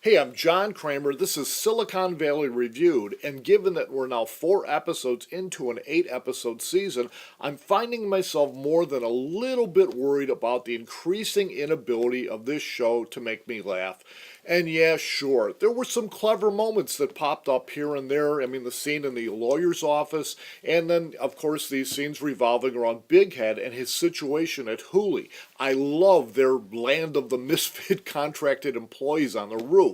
Hey, I'm John Kramer. This is Silicon Valley Reviewed, and given that we're now 4 episodes into an 8 episode season, I'm finding myself more than a little bit worried about the increasing inability of this show to make me laugh. And yeah, sure, there were some clever moments that popped up here and there. I mean, the scene in the lawyer's office, and then, of course, these scenes revolving around Bighead and his situation at Hooli. I love their land of the misfit contracted employees on the roof.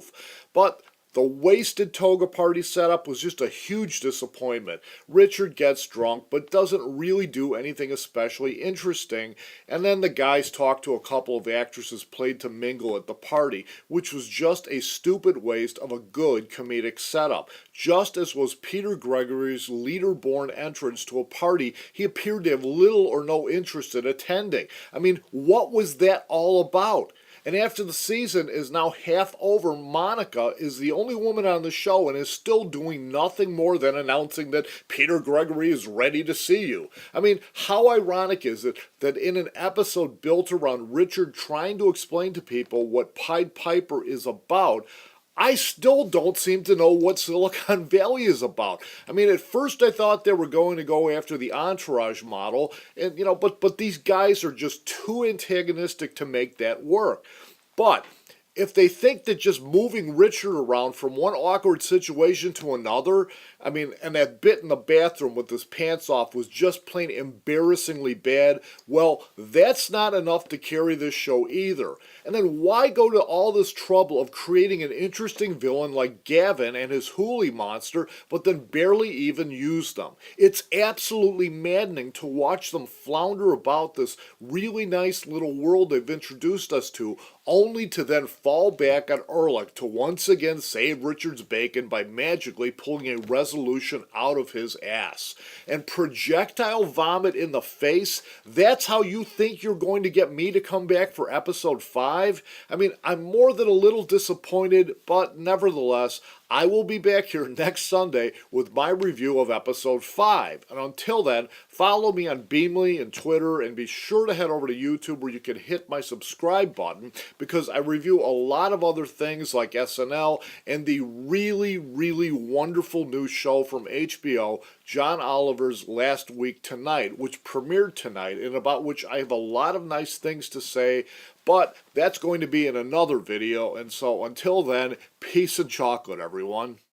But the wasted Toga Party setup was just a huge disappointment. Richard gets drunk, but doesn't really do anything especially interesting. And then the guys talk to a couple of actresses played to mingle at the party, which was just a stupid waste of a good comedic setup. Just as was Peter Gregory's leader-born entrance to a party he appeared to have little or no interest in attending. I mean, what was that all about? And after the season is now half over, Monica is the only woman on the show and is still doing nothing more than announcing that Peter Gregory is ready to see you. I mean, how ironic is it that in an episode built around Richard trying to explain to people what Pied Piper is about, I still don't seem to know what Silicon Valley is about. I mean, at first I thought they were going to go after the Entourage model, and but these guys are just too antagonistic to make that work. But if they think that just moving Richard around from one awkward situation to another, I mean, and that bit in the bathroom with his pants off was just plain embarrassingly bad, well, that's not enough to carry this show either. And then why go to all this trouble of creating an interesting villain like Gavin and his Hooli monster, but then barely even use them? It's absolutely maddening to watch them flounder about this really nice little world they've introduced us to, only to then fall back on Ehrlich to once again save Richard's bacon by magically pulling a resolution out of his ass. And projectile vomit in the face? That's how you think you're going to get me to come back for episode 5? I mean, I'm more than a little disappointed, but nevertheless, I will be back here next Sunday with my review of episode 5. And until then, follow me on Beamly and Twitter, and be sure to head over to YouTube where you can hit my subscribe button, because I review a lot of other things like SNL and the really, really wonderful new show from HBO, John Oliver's Last Week Tonight, which premiered tonight and about which I have a lot of nice things to say, but that's going to be in another video. And so until then, peace and chocolate, everyone.